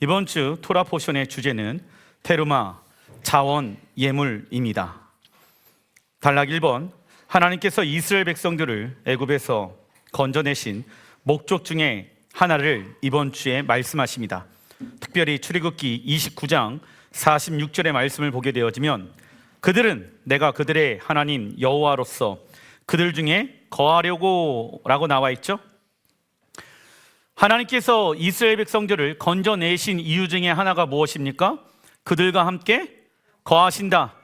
이번 주 토라 포션의 주제는 테르마, 자원, 예물입니다. 단락 1번, 하나님께서 이스라엘 백성들을 애굽에서 건져내신 목적 중에 하나를 이번 주에 말씀하십니다. 특별히 출애굽기 29장 46절의 말씀을 보게 되어지면 그들은 내가 그들의 하나님 여호와로서 그들 중에 거하려고 라고 나와 있죠. 하나님께서 이스라엘 백성들을 건져내신 이유 중에 하나가 무엇입니까? 그들과 함께 거하신다.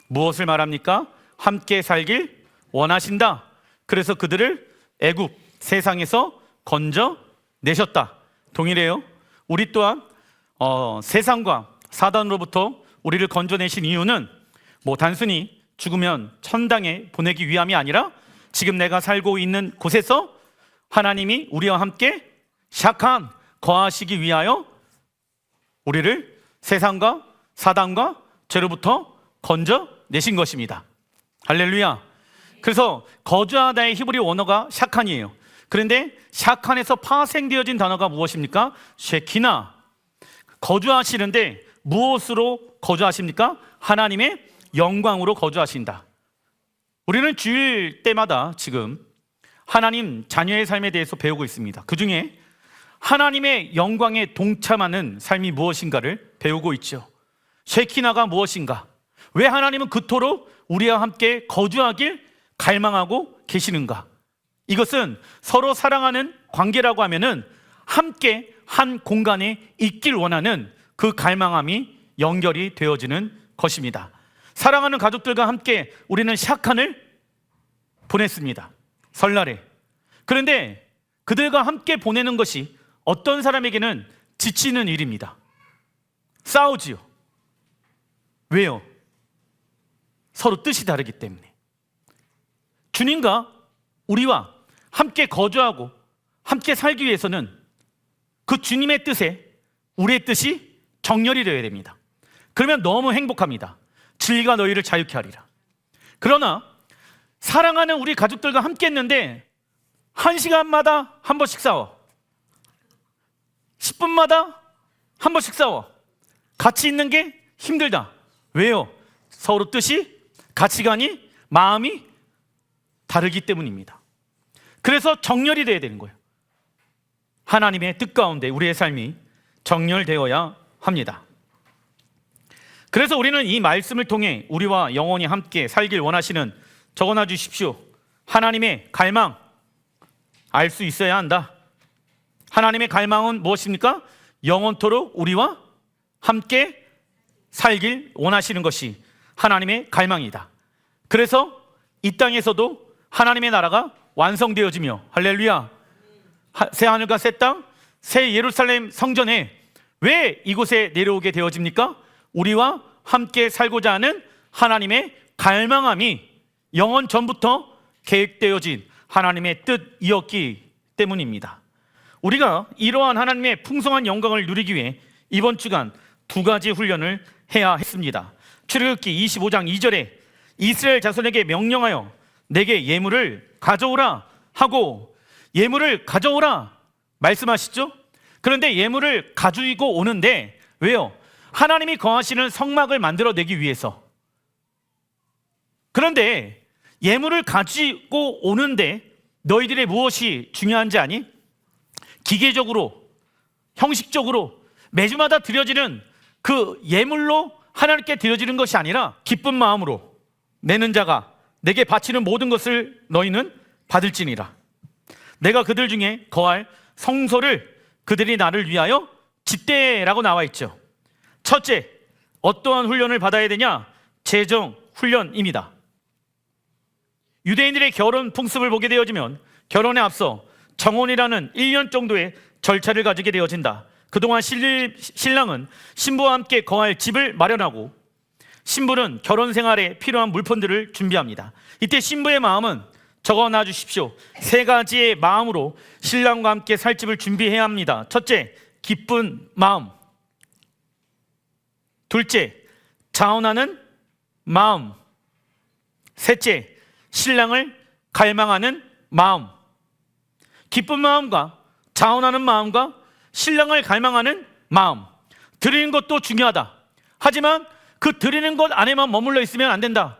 무엇을 말합니까? 함께 살길 원하신다. 그래서 그들을 애굽 세상에서 건져내셨다. 동일해요. 우리 또한 세상과 사단으로부터 우리를 건져내신 이유는 단순히 죽으면 천당에 보내기 위함이 아니라 지금 내가 살고 있는 곳에서 하나님이 우리와 함께 샤칸 거하시기 위하여 우리를 세상과 사단과 죄로부터 건져내신 것입니다. 할렐루야. 그래서 거주하다의 히브리 원어가 샤칸이에요. 그런데 샤칸에서 파생되어진 단어가 무엇입니까? 쉐키나. 거주하시는데 무엇으로 거주하십니까? 하나님의 영광으로 거주하신다. 우리는 주일 때마다 지금 하나님 자녀의 삶에 대해서 배우고 있습니다. 그 중에 하나님의 영광에 동참하는 삶이 무엇인가를 배우고 있죠. 쉐키나가 무엇인가? 왜 하나님은 그토록 우리와 함께 거주하길 갈망하고 계시는가? 이것은 서로 사랑하는 관계라고 하면은 함께 한 공간에 있길 원하는 그 갈망함이 연결이 되어지는 것입니다. 사랑하는 가족들과 함께 우리는 샤칸을 보냈습니다. 설날에. 그런데 그들과 함께 보내는 것이 어떤 사람에게는 지치는 일입니다. 싸우지요. 왜요? 서로 뜻이 다르기 때문에. 주님과 우리와 함께 거주하고 함께 살기 위해서는 그 주님의 뜻에 우리의 뜻이 정렬이 되어야 됩니다. 그러면 너무 행복합니다. 진리가 너희를 자유케 하리라. 그러나 사랑하는 우리 가족들과 함께 했는데 1시간마다 한 번씩 싸워. 10분마다 한 번씩 싸워. 같이 있는 게 힘들다. 왜요? 서로 뜻이, 가치관이, 마음이 다르기 때문입니다. 그래서 정렬이 되어야 되는 거예요. 하나님의 뜻 가운데 우리의 삶이 정렬되어야 합니다. 그래서 우리는 이 말씀을 통해 우리와 영원히 함께 살길 원하시는, 적어놔 주십시오, 하나님의 갈망 알 수 있어야 한다. 하나님의 갈망은 무엇입니까? 영원토록 우리와 함께 살길 원하시는 것이 하나님의 갈망이다. 그래서 이 땅에서도 하나님의 나라가 완성되어지며, 할렐루야, 새 하늘과 새 땅, 새 예루살렘 성전에 왜 이곳에 내려오게 되어집니까? 우리와 함께 살고자 하는 하나님의 갈망함이 영원 전부터 계획되어진 하나님의 뜻이었기 때문입니다. 우리가 이러한 하나님의 풍성한 영광을 누리기 위해 이번 주간 2가지 훈련을 해야 했습니다. 출애굽기 25장 2절에 이스라엘 자손에게 명령하여 내게 예물을 가져오라 하고, 예물을 가져오라 말씀하시죠. 그런데 예물을 가지고 오는데 왜요? 하나님이 거하시는 성막을 만들어내기 위해서. 그런데 예물을 가지고 오는데 너희들의 무엇이 중요한지 아니? 기계적으로, 형식적으로 매주마다 드려지는 그 예물로 하나님께 드려지는 것이 아니라 기쁜 마음으로 내는 자가 내게 바치는 모든 것을 너희는 받을지니라. 내가 그들 중에 거할 성소를 그들이 나를 위하여 짓되라고 나와 있죠. 첫째, 어떠한 훈련을 받아야 되냐? 재정 훈련입니다. 유대인들의 결혼 풍습을 보게 되어지면 결혼에 앞서 정혼이라는 1년 정도의 절차를 가지게 되어진다. 그동안 신랑은 신부와 함께 거할 집을 마련하고 신부는 결혼 생활에 필요한 물품들을 준비합니다. 이때 신부의 마음은, 적어놔 주십시오, 3가지의 마음으로 신랑과 함께 살 집을 준비해야 합니다. 첫째, 기쁜 마음. 둘째, 자원하는 마음. 셋째, 신랑을 갈망하는 마음. 기쁜 마음과 자원하는 마음과 신랑을 갈망하는 마음, 드리는 것도 중요하다. 하지만 그 드리는 것 안에만 머물러 있으면 안 된다.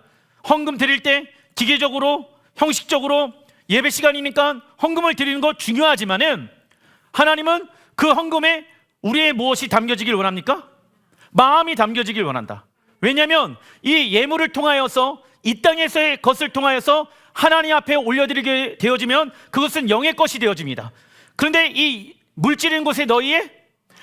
헌금 드릴 때 기계적으로, 형식적으로 예배 시간이니까 헌금을 드리는 것 중요하지만은 하나님은 그 헌금에 우리의 무엇이 담겨지길 원합니까? 마음이 담겨지길 원한다. 왜냐하면 이 예물을 통하여서, 이 땅에서의 것을 통하여서 하나님 앞에 올려드리게 되어지면 그것은 영의 것이 되어집니다. 그런데 이 물질인 곳에 너희의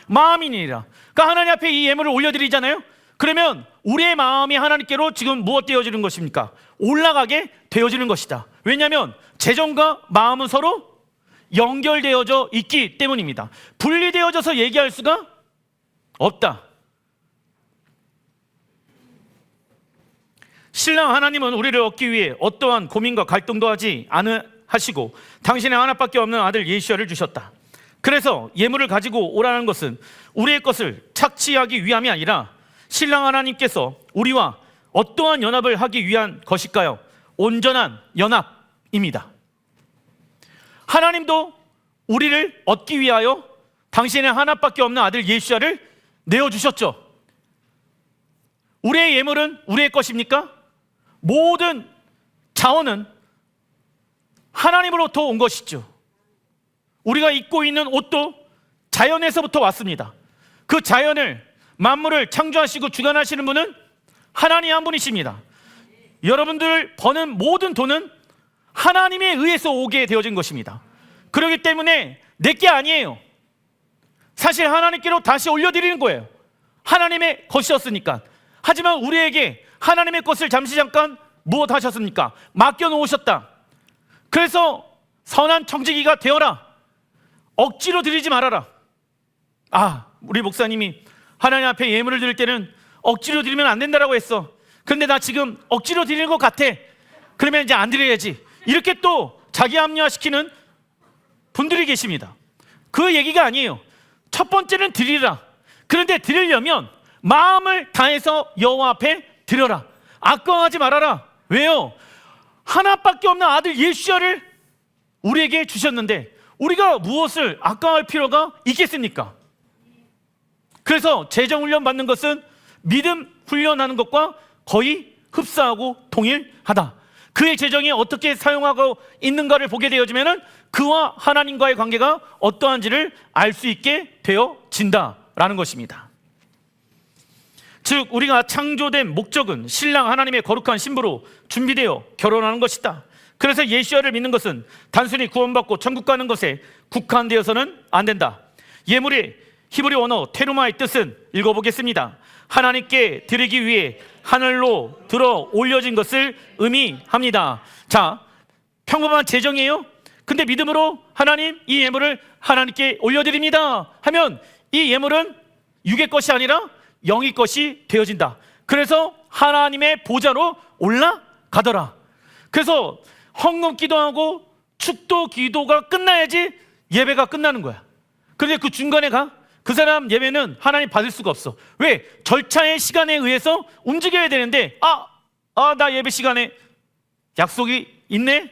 마음이니라. 그러니까 하나님 앞에 이 예물을 올려드리잖아요. 그러면 우리의 마음이 하나님께로 지금 무엇 되어지는 것입니까? 올라가게 되어지는 것이다. 왜냐하면 재정과 마음은 서로 연결되어져 있기 때문입니다. 분리되어져서 얘기할 수가 없다. 신랑 하나님은 우리를 얻기 위해 어떠한 고민과 갈등도 하지 않으시고 당신의 하나밖에 없는 아들 예수야를 주셨다. 그래서 예물을 가지고 오라는 것은 우리의 것을 착취하기 위함이 아니라 신랑 하나님께서 우리와 어떠한 연합을 하기 위한 것일까요? 온전한 연합입니다. 하나님도 우리를 얻기 위하여 당신의 하나밖에 없는 아들 예수야를 내어주셨죠. 우리의 예물은 우리의 것입니까? 모든 자원은 하나님으로부터 온 것이죠. 우리가 입고 있는 옷도 자연에서부터 왔습니다. 그 자연을, 만물을 창조하시고 주관하시는 분은 하나님 한 분이십니다. 여러분들 버는 모든 돈은 하나님에 의해서 오게 되어진 것입니다. 그렇기 때문에 내게 아니에요. 사실 하나님께로 다시 올려드리는 거예요. 하나님의 것이었으니까. 하지만 우리에게 하나님의 것을 잠시 잠깐 무엇 하셨습니까? 맡겨놓으셨다. 그래서 선한 청지기가 되어라. 억지로 드리지 말아라. 우리 목사님이 하나님 앞에 예물을 드릴 때는 억지로 드리면 안 된다라고 했어. 그런데 나 지금 억지로 드리는 것 같아. 그러면 이제 안 드려야지. 이렇게 또 자기 합리화시키는 분들이 계십니다. 그 얘기가 아니에요. 첫 번째는 드리라. 그런데 드리려면 마음을 다해서 여호와 앞에 드려라. 아까워하지 말아라. 왜요? 하나밖에 없는 아들 예수야를 우리에게 주셨는데 우리가 무엇을 아까워할 필요가 있겠습니까? 그래서 재정 훈련 받는 것은 믿음 훈련하는 것과 거의 흡사하고 동일하다. 그의 재정이 어떻게 사용하고 있는가를 보게 되어지면 그와 하나님과의 관계가 어떠한지를 알 수 있게 되어진다라는 것입니다. 즉 우리가 창조된 목적은 신랑 하나님의 거룩한 신부로 준비되어 결혼하는 것이다. 그래서 예수야를 믿는 것은 단순히 구원받고 천국 가는 것에 국한되어서는 안 된다. 예물의 히브리 원어 테루마의 뜻은 읽어보겠습니다. 하나님께 드리기 위해 하늘로 들어 올려진 것을 의미합니다. 자, 평범한 재정이에요. 근데 믿음으로 하나님 이 예물을 하나님께 올려드립니다 하면 이 예물은 육의 것이 아니라 영의 것이 되어진다. 그래서 하나님의 보좌로 올라가더라. 그래서 헌금 기도하고 축도 기도가 끝나야지 예배가 끝나는 거야. 그런데 그 중간에 그 사람 예배는 하나님 받을 수가 없어. 왜? 절차의 시간에 의해서 움직여야 되는데 나 예배 시간에 약속이 있네?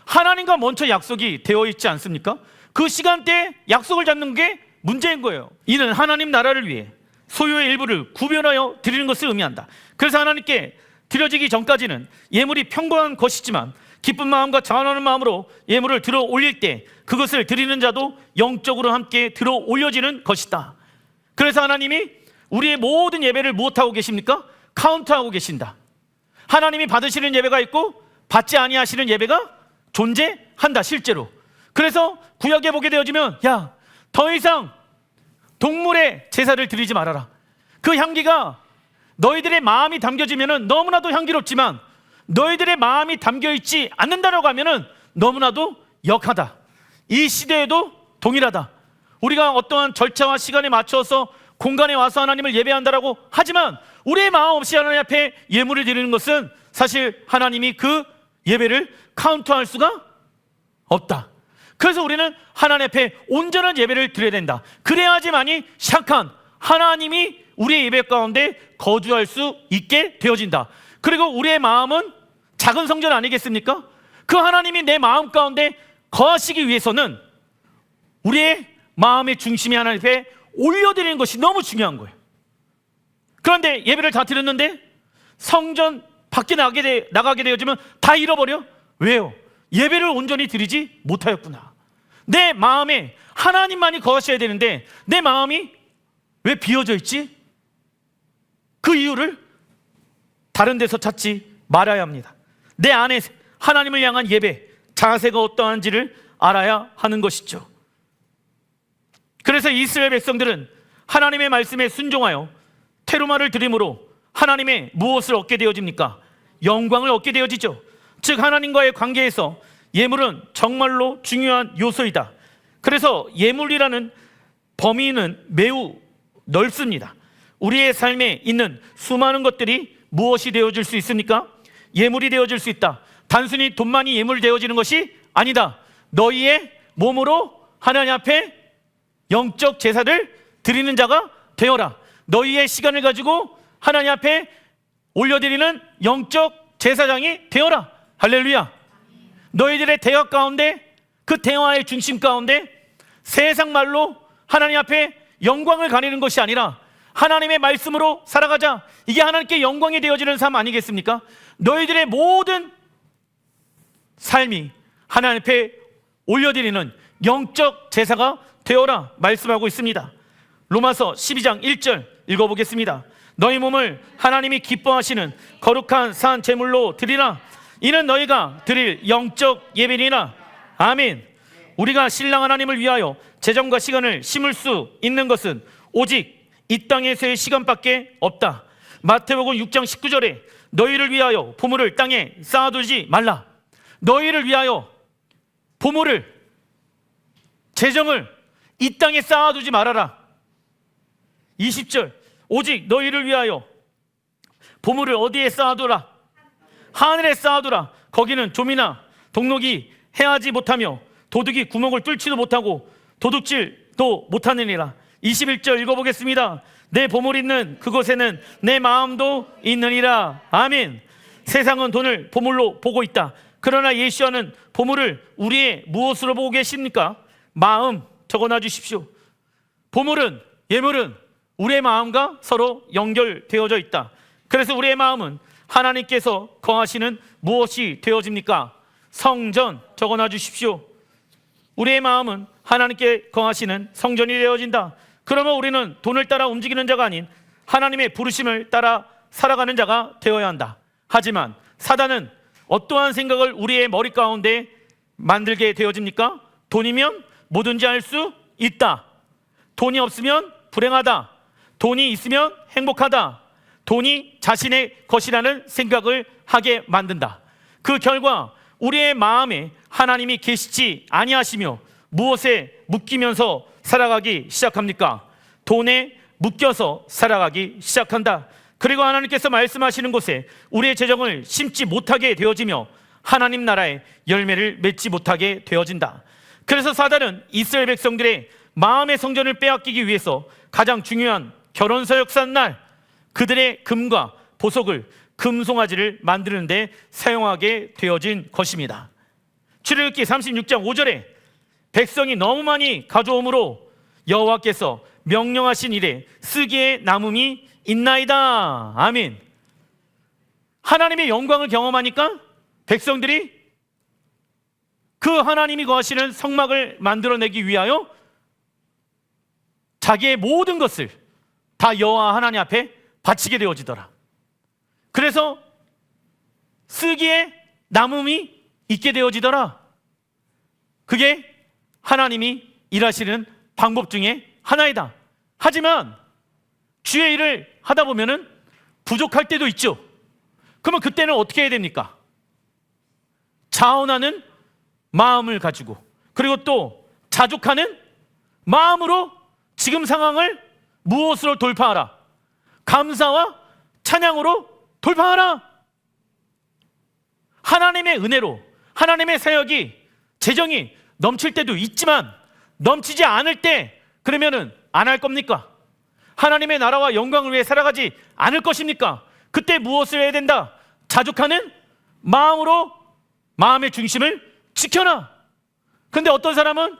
하나님과 먼저 약속이 되어 있지 않습니까? 그 시간대에 약속을 잡는 게 문제인 거예요. 이는 하나님 나라를 위해 소유의 일부를 구별하여 드리는 것을 의미한다. 그래서 하나님께 드려지기 전까지는 예물이 평범한 것이지만 기쁜 마음과 자원하는 마음으로 예물을 들어 올릴 때 그것을 드리는 자도 영적으로 함께 들어 올려지는 것이다. 그래서 하나님이 우리의 모든 예배를 무엇하고 계십니까? 카운트하고 계신다. 하나님이 받으시는 예배가 있고 받지 아니하시는 예배가 존재한다. 실제로. 그래서 구약에 보게 되어지면 더 이상 동물의 제사를 드리지 말아라. 그 향기가 너희들의 마음이 담겨지면 너무나도 향기롭지만 너희들의 마음이 담겨있지 않는다라고 하면 너무나도 역하다. 이 시대에도 동일하다. 우리가 어떠한 절차와 시간에 맞춰서 공간에 와서 하나님을 예배한다라고 하지만 우리의 마음 없이 하나님 앞에 예물을 드리는 것은 사실 하나님이 그 예배를 카운트할 수가 없다. 그래서 우리는 하나님 앞에 온전한 예배를 드려야 된다. 그래야지만이 샥한 하나님이 우리의 예배 가운데 거주할 수 있게 되어진다. 그리고 우리의 마음은 작은 성전 아니겠습니까? 그 하나님이 내 마음 가운데 거하시기 위해서는 우리의 마음의 중심이 하나님 앞에 올려드리는 것이 너무 중요한 거예요. 그런데 예배를 다 드렸는데 성전 밖에 나가게 되어지면 다 잃어버려? 왜요? 예배를 온전히 드리지 못하였구나. 내 마음에 하나님만이 거하셔야 되는데 내 마음이 왜 비어져 있지? 그 이유를 다른 데서 찾지 말아야 합니다. 내 안에 하나님을 향한 예배, 자세가 어떠한지를 알아야 하는 것이죠. 그래서 이스라엘 백성들은 하나님의 말씀에 순종하여 테루마를 드림으로 하나님의 무엇을 얻게 되어집니까? 영광을 얻게 되어지죠. 즉 하나님과의 관계에서 예물은 정말로 중요한 요소이다. 그래서 예물이라는 범위는 매우 넓습니다. 우리의 삶에 있는 수많은 것들이 무엇이 되어질 수 있습니까? 예물이 되어질 수 있다. 단순히 돈만이 예물 되어지는 것이 아니다. 너희의 몸으로 하나님 앞에 영적 제사를 드리는 자가 되어라. 너희의 시간을 가지고 하나님 앞에 올려드리는 영적 제사장이 되어라. 할렐루야. 너희들의 대화 가운데, 그 대화의 중심 가운데 세상 말로 하나님 앞에 영광을 가리는 것이 아니라 하나님의 말씀으로 살아가자. 이게 하나님께 영광이 되어지는 삶 아니겠습니까? 너희들의 모든 삶이 하나님 앞에 올려드리는 영적 제사가 되어라 말씀하고 있습니다. 로마서 12장 1절 읽어보겠습니다. 너희 몸을 하나님이 기뻐하시는 거룩한 산 제물로 드리라. 이는 너희가 드릴 영적 예배니라. 아멘. 우리가 신랑 하나님을 위하여 재정과 시간을 심을 수 있는 것은 오직 이 땅에서의 시간밖에 없다. 마태복음 6장 19절에 너희를 위하여 보물을 땅에 쌓아두지 말라. 너희를 위하여 보물을, 재정을 이 땅에 쌓아두지 말아라. 20절 오직 너희를 위하여 보물을 어디에 쌓아두라? 하늘에 쌓아두라. 거기는 좀이나 동록이 해하지 못하며 도둑이 구멍을 뚫지도 못하고 도둑질도 못하느니라. 21절 읽어보겠습니다. 내 보물 있는 그곳에는 내 마음도 있느니라. 아멘. 세상은 돈을 보물로 보고 있다. 그러나 예수와는 보물을 우리의 무엇으로 보고 계십니까? 마음 적어놔 주십시오. 보물은, 예물은 우리의 마음과 서로 연결되어져 있다. 그래서 우리의 마음은 하나님께서 거하시는 무엇이 되어집니까? 성전 적어놔 주십시오. 우리의 마음은 하나님께 거하시는 성전이 되어진다. 그러면 우리는 돈을 따라 움직이는 자가 아닌 하나님의 부르심을 따라 살아가는 자가 되어야 한다. 하지만 사단은 어떠한 생각을 우리의 머리 가운데 만들게 되어집니까? 돈이면 뭐든지 할 수 있다. 돈이 없으면 불행하다. 돈이 있으면 행복하다. 돈이 자신의 것이라는 생각을 하게 만든다. 그 결과 우리의 마음에 하나님이 계시지 아니하시며 무엇에 묶이면서 살아가기 시작합니까? 돈에 묶여서 살아가기 시작한다. 그리고 하나님께서 말씀하시는 곳에 우리의 재정을 심지 못하게 되어지며 하나님 나라의 열매를 맺지 못하게 되어진다. 그래서 사단은 이스라엘 백성들의 마음의 성전을 빼앗기기 위해서 가장 중요한 결혼서역산 날 그들의 금과 보석을 금송아지를 만드는 데 사용하게 되어진 것입니다. 출애굽기 36장 5절에 백성이 너무 많이 가져오므로 여호와께서 명령하신 일에 쓰기에 남음이 있나이다. 아멘. 하나님의 영광을 경험하니까 백성들이 그 하나님이 거하시는 성막을 만들어내기 위하여 자기의 모든 것을 다 여호와 하나님 앞에 바치게 되어지더라. 그래서 쓰기에 남음이 있게 되어지더라. 그게 하나님이 일하시는 방법 중에 하나이다. 하지만 주의 일을 하다 보면은 부족할 때도 있죠. 그러면 그때는 어떻게 해야 됩니까? 자원하는 마음을 가지고, 그리고 또 자족하는 마음으로 지금 상황을 무엇으로 돌파하라? 감사와 찬양으로 돌파하라. 하나님의 은혜로, 하나님의 사역이, 재정이 넘칠 때도 있지만 넘치지 않을 때 그러면은 안 할 겁니까? 하나님의 나라와 영광을 위해 살아가지 않을 것입니까? 그때 무엇을 해야 된다? 자족하는 마음으로 마음의 중심을 지켜놔. 근데 어떤 사람은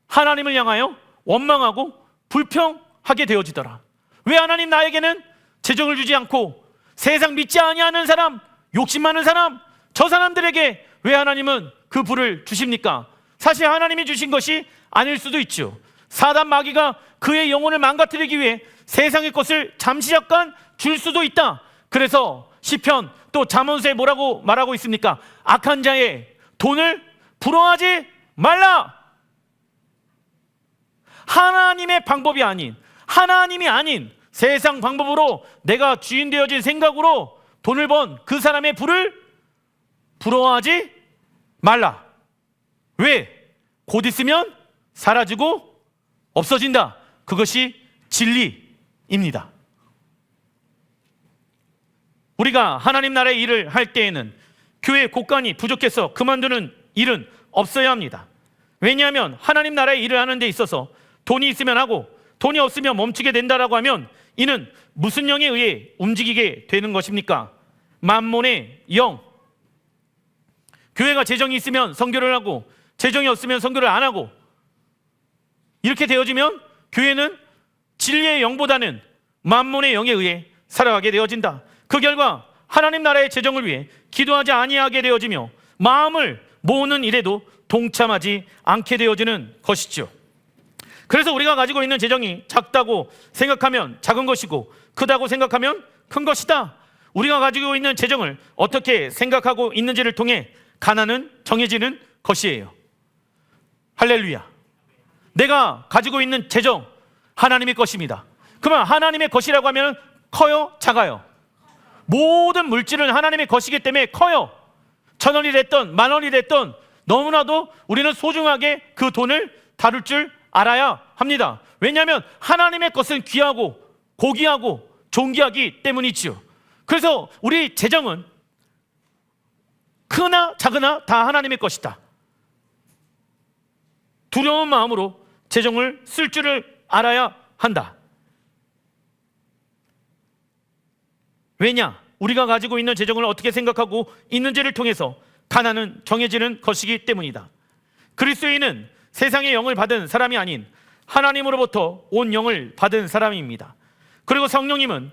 하나님을 향하여 원망하고 불평하게 되어지더라. 왜 하나님 나에게는 재정을 주지 않고 세상 믿지 아니하는 사람, 욕심 많은 사람, 저 사람들에게 왜 하나님은 그 불을 주십니까? 사실 하나님이 주신 것이 아닐 수도 있죠. 사단 마귀가 그의 영혼을 망가뜨리기 위해 세상의 것을 잠시 잠깐 줄 수도 있다. 그래서 시편 또 잠언서에 뭐라고 말하고 있습니까? 악한 자의 돈을 부러워하지 말라. 하나님의 방법이 아닌, 하나님이 아닌 세상 방법으로 내가 주인 되어진 생각으로 돈을 번 그 사람의 부를 부러워하지 말라. 왜? 곧 있으면 사라지고 없어진다. 그것이 진리입니다. 우리가 하나님 나라의 일을 할 때에는 교회 곳간이 부족해서 그만두는 일은 없어야 합니다. 왜냐하면 하나님 나라의 일을 하는 데 있어서 돈이 있으면 하고 돈이 없으면 멈추게 된다라고 하면 이는 무슨 영에 의해 움직이게 되는 것입니까? 만몬의 영. 교회가 재정이 있으면 선교를 하고 재정이 없으면 선교를 안 하고 이렇게 되어지면 교회는 진리의 영보다는 만몬의 영에 의해 살아가게 되어진다. 그 결과 하나님 나라의 재정을 위해 기도하지 아니하게 되어지며 마음을 모으는 일에도 동참하지 않게 되어지는 것이죠. 그래서 우리가 가지고 있는 재정이 작다고 생각하면 작은 것이고 크다고 생각하면 큰 것이다. 우리가 가지고 있는 재정을 어떻게 생각하고 있는지를 통해 가난은 정해지는 것이에요. 할렐루야. 내가 가지고 있는 재정 하나님의 것입니다. 그러면 하나님의 것이라고 하면 커요? 작아요? 모든 물질은 하나님의 것이기 때문에 커요. 1,000원이 됐던 10,000원이 됐던 너무나도 우리는 소중하게 그 돈을 다룰 줄 알아야 합니다. 왜냐하면 하나님의 것은 귀하고 고귀하고 존귀하기 때문이지요. 그래서 우리 재정은 크나 작으나 다 하나님의 것이다. 두려운 마음으로 재정을 쓸 줄을 알아야 한다. 왜냐? 우리가 가지고 있는 재정을 어떻게 생각하고 있는지를 통해서 가난은 정해지는 것이기 때문이다. 그리스도인은 세상의 영을 받은 사람이 아닌 하나님으로부터 온 영을 받은 사람입니다. 그리고 성령님은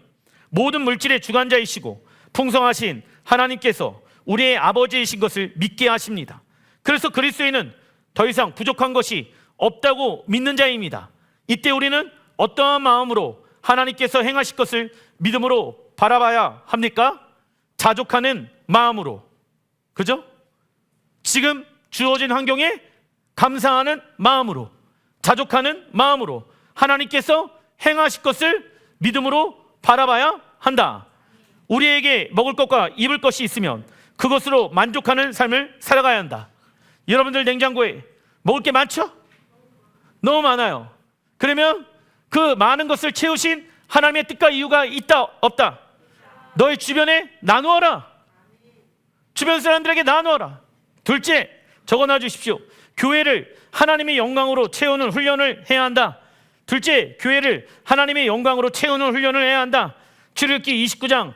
모든 물질의 주관자이시고 풍성하신 하나님께서 우리의 아버지이신 것을 믿게 하십니다. 그래서 그리스도인은 더 이상 부족한 것이 없다고 믿는 자입니다. 이때 우리는 어떠한 마음으로 하나님께서 행하실 것을 믿음으로 바라봐야 합니까? 자족하는 마음으로. 그죠? 지금 주어진 환경에 감사하는 마음으로, 자족하는 마음으로 하나님께서 행하실 것을 믿음으로 바라봐야 한다. 우리에게 먹을 것과 입을 것이 있으면 그것으로 만족하는 삶을 살아가야 한다. 여러분들 냉장고에 먹을 게 많죠? 너무 많아요. 그러면 그 많은 것을 채우신 하나님의 뜻과 이유가 있다 없다? 너희 주변에 나누어라. 주변 사람들에게 나누어라. 둘째, 적어놔 주십시오. 교회를 하나님의 영광으로 채우는 훈련을 해야 한다. 둘째, 교회를 하나님의 영광으로 채우는 훈련을 해야 한다. 출애굽기 25장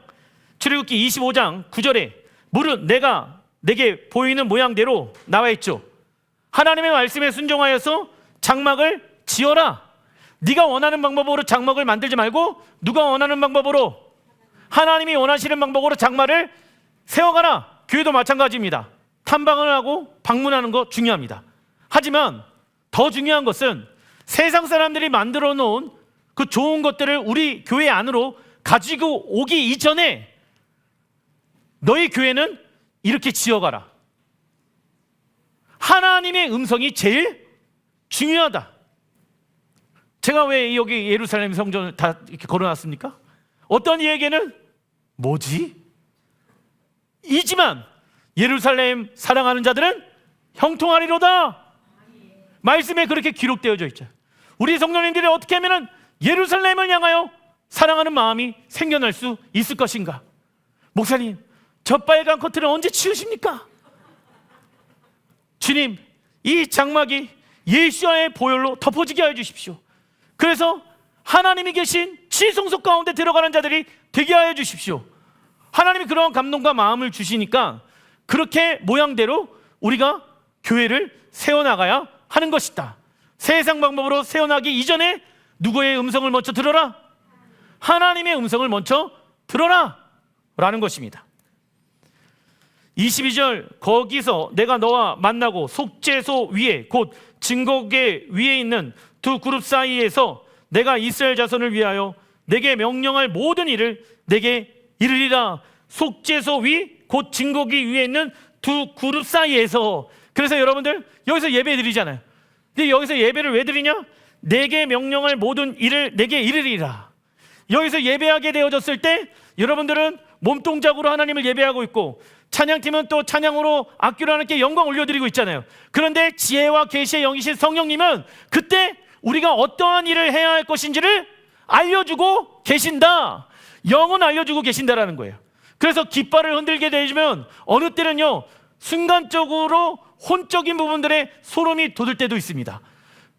9절에 물은 내게 보이는 모양대로 나와 있죠. 하나님의 말씀에 순종하여서 장막을 지어라. 네가 원하는 방법으로 장막을 만들지 말고 누가 원하는 방법으로, 하나님이 원하시는 방법으로 장막을 세워가라. 교회도 마찬가지입니다. 탐방을 하고 방문하는 거 중요합니다. 하지만 더 중요한 것은 세상 사람들이 만들어 놓은 그 좋은 것들을 우리 교회 안으로 가지고 오기 이전에 너희 교회는 이렇게 지어가라. 하나님의 음성이 제일 중요하다. 제가 왜 여기 예루살렘 성전을 다 이렇게 걸어놨습니까? 어떤 이에게는 뭐지? 이지만 예루살렘 사랑하는 자들은 형통하리로다. 말씀에 그렇게 기록되어져 있죠. 우리 성도님들이 어떻게 하면 예루살렘을 향하여 사랑하는 마음이 생겨날 수 있을 것인가? 목사님, 저 빨간 커튼을 언제 치우십니까? 주님, 이 장막이 예수와의 보혈로 덮어지게 하여 주십시오. 그래서 하나님이 계신 지성소 가운데 들어가는 자들이 되게 하여 주십시오. 하나님이 그런 감동과 마음을 주시니까 그렇게 모양대로 우리가 교회를 세워나가야 하는 것이다. 세상 방법으로 세워나기 이전에 누구의 음성을 먼저 들어라? 하나님의 음성을 먼저 들어라 라는 것입니다. 22절, 거기서 내가 너와 만나고 속죄소 위에 곧 증거계 위에 있는 두 그룹 사이에서 내가 이스라엘 자손을 위하여 내게 명령할 모든 일을 내게 이르리라. 속죄소 위 곧 증거기 위에 있는 두 그룹 사이에서. 그래서 여러분들 여기서 예배 드리잖아요. 근데 여기서 예배를 왜 드리냐? 내게 명령할 모든 일을 내게 이르리라. 여기서 예배하게 되어졌을 때 여러분들은 몸동작으로 하나님을 예배하고 있고, 찬양팀은 또 찬양으로 악기로 하나님께 영광 올려드리고 있잖아요. 그런데 지혜와 계시의 영이신 성령님은 그때 우리가 어떠한 일을 해야 할 것인지를 알려주고 계신다. 영은 알려주고 계신다라는 거예요. 그래서 깃발을 흔들게 되면 어느 때는요, 순간적으로 혼적인 부분들에 소름이 돋을 때도 있습니다.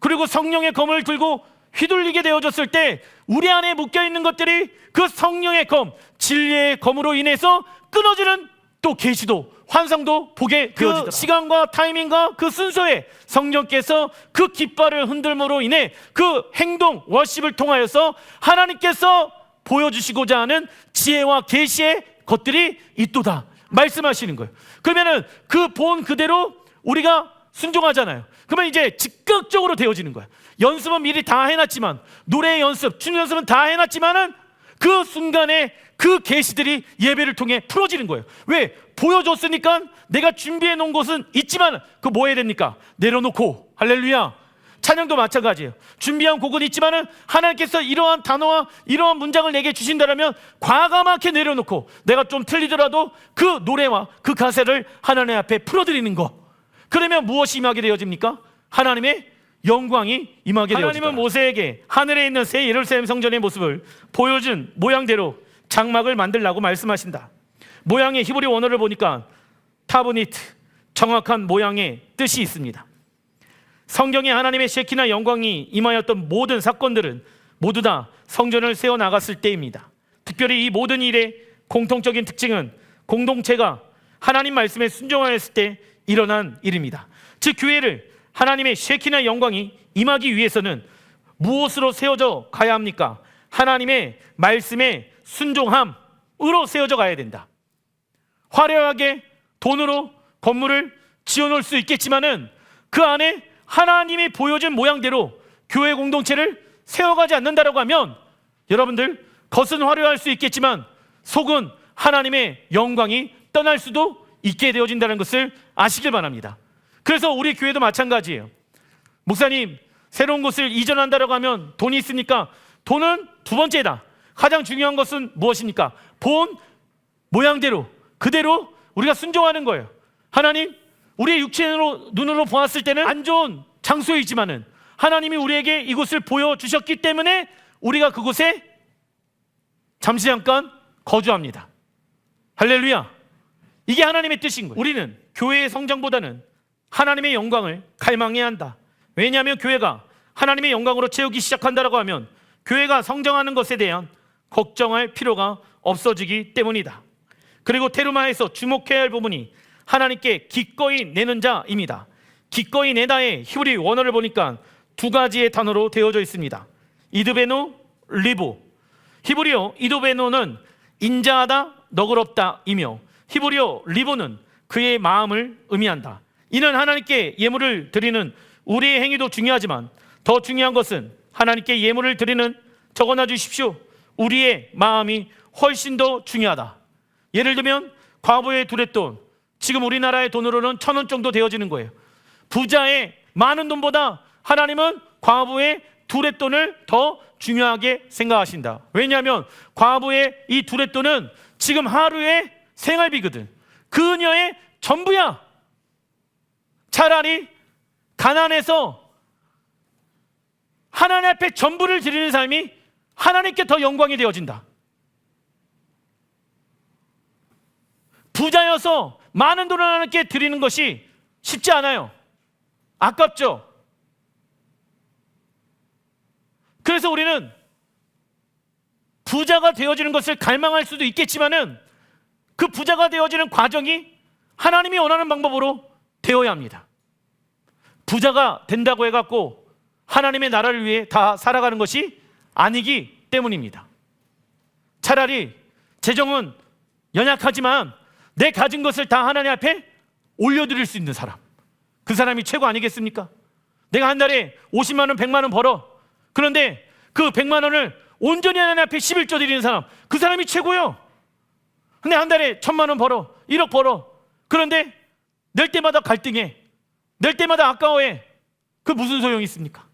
그리고 성령의 검을 들고 휘둘리게 되어졌을 때 우리 안에 묶여있는 것들이 그 성령의 검, 진리의 검으로 인해서 끊어지는 또 계시도, 환상도 보게 되어지더라. 시간과 타이밍과 그 순서에 성령께서 그 깃발을 흔들므로 인해 그 행동, 워십을 통하여서 하나님께서 보여주시고자 하는 지혜와 계시의 것들이 있도다 말씀하시는 거예요. 그러면은 그 본 그대로 우리가 순종하잖아요. 그러면 이제 즉각적으로 되어지는 거야. 연습은 미리 다 해놨지만, 노래 연습, 춤 연습은 다 해놨지만은 그 순간에 그 계시들이 예배를 통해 풀어지는 거예요. 왜? 보여줬으니까 내가 준비해 놓은 것은 있지만 그거 뭐 해야 됩니까? 내려놓고. 할렐루야. 찬양도 마찬가지예요. 준비한 곡은 있지만은 하나님께서 이러한 단어와 이러한 문장을 내게 주신다면 과감하게 내려놓고 내가 좀 틀리더라도 그 노래와 그 가사를 하나님 앞에 풀어드리는 거. 그러면 무엇이 임하게 되어집니까? 하나님의 영광이 임하게 되어집니다. 하나님은 모세에게 하늘에 있는 새 예루살렘 성전의 모습을 보여준 모양대로 장막을 만들라고 말씀하신다. 모양의 히브리 원어를 보니까 타브니트, 정확한 모양의 뜻이 있습니다. 성경에 하나님의 셰키나 영광이 임하였던 모든 사건들은 모두 다 성전을 세워나갔을 때입니다. 특별히 이 모든 일의 공통적인 특징은 공동체가 하나님 말씀에 순종하였을 때 일어난 일입니다. 즉 교회를 하나님의 셰키나 영광이 임하기 위해서는 무엇으로 세워져 가야 합니까? 하나님의 말씀에 순종함으로 세워져 가야 된다. 화려하게 돈으로 건물을 지어놓을 수 있겠지만은 그 안에 하나님이 보여준 모양대로 교회 공동체를 세워가지 않는다라고 하면 여러분들 겉은 화려할 수 있겠지만 속은 하나님의 영광이 떠날 수도 있게 되어진다는 것을 아시길 바랍니다. 그래서 우리 교회도 마찬가지예요. 목사님, 새로운 곳을 이전한다라고 하면 돈이 있으니까 돈은 두 번째다. 가장 중요한 것은 무엇입니까? 본 모양대로 그대로 우리가 순종하는 거예요. 하나님, 우리의 육체로 눈으로 보았을 때는 안 좋은 장소이지만은 하나님이 우리에게 이곳을 보여주셨기 때문에 우리가 그곳에 잠시 잠깐 거주합니다. 할렐루야. 이게 하나님의 뜻인 거예요. 우리는 교회의 성장보다는 하나님의 영광을 갈망해야 한다. 왜냐하면 교회가 하나님의 영광으로 채우기 시작한다라고 하면 교회가 성장하는 것에 대한 걱정할 필요가 없어지기 때문이다. 그리고 테르마에서 주목해야 할 부분이 하나님께 기꺼이 내는 자입니다. 기꺼이 내다의 히브리 원어를 보니까 두 가지의 단어로 되어져 있습니다. 이드베노, 리보. 히브리어 이드베노는 인자하다, 너그럽다이며 히브리어 리보는 그의 마음을 의미한다. 이는 하나님께 예물을 드리는 우리의 행위도 중요하지만 더 중요한 것은 하나님께 예물을 드리는, 적어놔 주십시오, 우리의 마음이 훨씬 더 중요하다. 예를 들면 과부의 두렛돈, 지금 우리나라의 돈으로는 1,000원 정도 되어지는 거예요. 부자의 많은 돈보다 하나님은 과부의 두렛돈을 더 중요하게 생각하신다. 왜냐하면 과부의 이 두렛돈은 지금 하루의 생활비거든. 그녀의 전부야. 차라리 가난해서 하나님 앞에 전부를 드리는 삶이 하나님께 더 영광이 되어진다. 부자여서 많은 돈을 하나님께 드리는 것이 쉽지 않아요. 아깝죠. 그래서 우리는 부자가 되어지는 것을 갈망할 수도 있겠지만은 그 부자가 되어지는 과정이 하나님이 원하는 방법으로 되어야 합니다. 부자가 된다고 해갖고 하나님의 나라를 위해 다 살아가는 것이 아니기 때문입니다. 차라리 재정은 연약하지만 내 가진 것을 다 하나님 앞에 올려드릴 수 있는 사람, 그 사람이 최고 아니겠습니까? 내가 한 달에 50만 원, 100만 원 벌어. 그런데 그 100만 원을 온전히 하나님 앞에 11조 드리는 사람, 그 사람이 최고요. 근데 한 달에 1000만 원 벌어, 1억 벌어. 그런데 낼 때마다 갈등해, 낼 때마다 아까워해. 그 무슨 소용이 있습니까?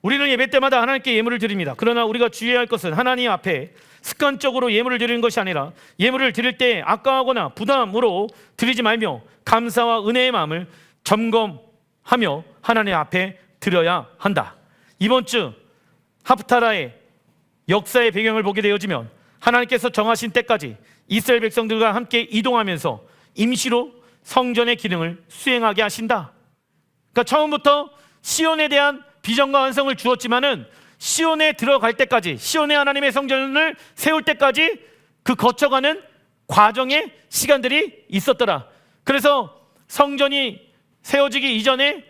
우리는 예배 때마다 하나님께 예물을 드립니다. 그러나 우리가 주의해야 할 것은 하나님 앞에 습관적으로 예물을 드리는 것이 아니라 예물을 드릴 때 아까워하거나 부담으로 드리지 말며 감사와 은혜의 마음을 점검하며 하나님 앞에 드려야 한다. 이번 주 하프타라의 역사의 배경을 보게 되어지면 하나님께서 정하신 때까지 이스라엘 백성들과 함께 이동하면서 임시로 성전의 기능을 수행하게 하신다. 그러니까 처음부터 시온에 대한 비전과 완성을 주었지만은 시온에 들어갈 때까지, 시온에 하나님의 성전을 세울 때까지 그 거쳐가는 과정의 시간들이 있었더라. 그래서 성전이 세워지기 이전에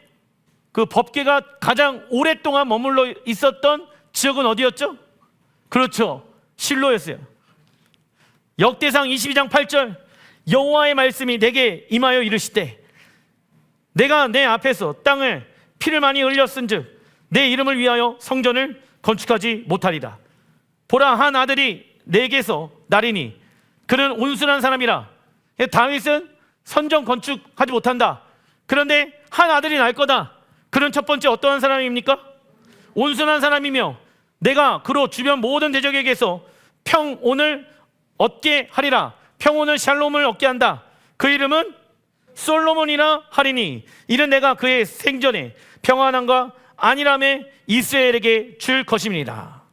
그 법궤가 가장 오랫동안 머물러 있었던 지역은 어디였죠? 그렇죠, 실로였어요. 역대상 22장 8절, 여호와의 말씀이 내게 임하여 이르시되 내가 내 앞에서 땅을 피를 많이 흘렸은즉 내 이름을 위하여 성전을 건축하지 못하리라. 보라, 한 아들이 내게서 나리니 그는 온순한 사람이라. 다윗은 성전 건축하지 못한다. 그런데 한 아들이 날 거다. 그는 첫 번째 어떠한 사람입니까? 온순한 사람이며 내가 그로 주변 모든 대적에게서 평온을 얻게 하리라. 평온을 샬롬을 얻게 한다. 그 이름은 솔로몬이라 하리니 이는 내가 그의 생전에 평안함과 안일함에 이스라엘에게 줄 것입니다.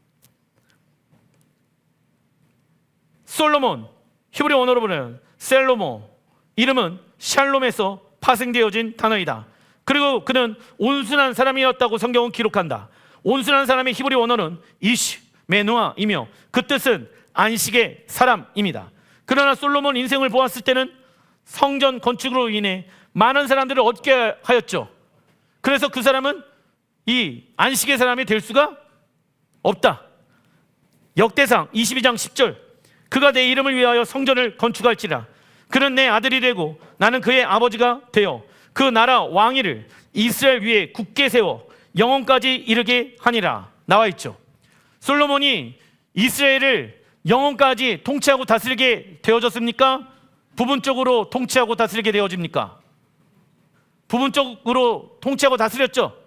솔로몬, 히브리 언어로 보면 셀로모, 이름은 샬롬에서 파생되어진 단어이다. 그리고 그는 온순한 사람이었다고 성경은 기록한다. 온순한 사람의 히브리 언어는 이시 메누아이며 그 뜻은 안식의 사람입니다. 그러나 솔로몬 인생을 보았을 때는 성전 건축으로 인해 많은 사람들을 얻게 하였죠. 그래서 그 사람은 이 안식의 사람이 될 수가 없다. 역대상 22장 10절, 그가 내 이름을 위하여 성전을 건축할지라. 그는 내 아들이 되고 나는 그의 아버지가 되어 그 나라 왕위를 이스라엘 위에 굳게 세워 영원까지 이르게 하니라. 나와 있죠. 솔로몬이 이스라엘을 영원까지 통치하고 다스리게 되어졌습니까? 부분적으로 통치하고 다스리게 되어집니까? 부분적으로 통치하고 다스렸죠.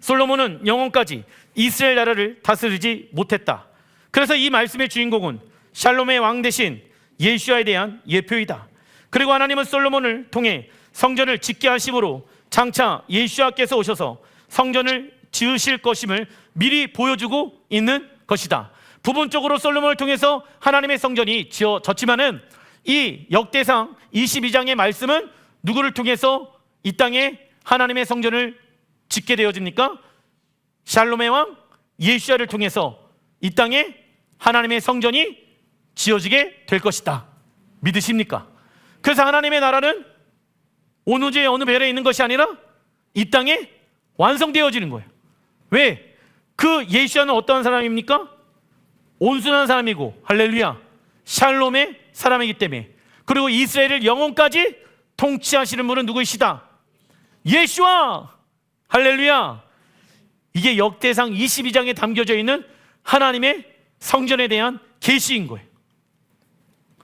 솔로몬은 영원까지 이스라엘 나라를 다스리지 못했다. 그래서 이 말씀의 주인공은 샬롬의 왕 대신 예수야에 대한 예표이다. 그리고 하나님은 솔로몬을 통해 성전을 짓게 하심으로 장차 예수야께서 오셔서 성전을 지으실 것임을 미리 보여주고 있는 것이다. 부분적으로 솔로몬을 통해서 하나님의 성전이 지어졌지만은 이 역대상 22장의 말씀은 누구를 통해서 이 땅에 하나님의 성전을 짓게 되어집니까? 샬롬의 왕 예수야를 통해서 이 땅에 하나님의 성전이 지어지게 될 것이다. 믿으십니까? 그래서 하나님의 나라는 온 우주의 어느 별에 있는 것이 아니라 이 땅에 완성되어지는 거예요. 왜? 그 예수야는 어떠한 사람입니까? 온순한 사람이고, 할렐루야, 샬롬의 사람이기 때문에. 그리고 이스라엘을 영원까지 통치하시는 분은 누구이시다? 예수와, 할렐루야. 이게 역대상 22장에 담겨져 있는 하나님의 성전에 대한 계시인 거예요.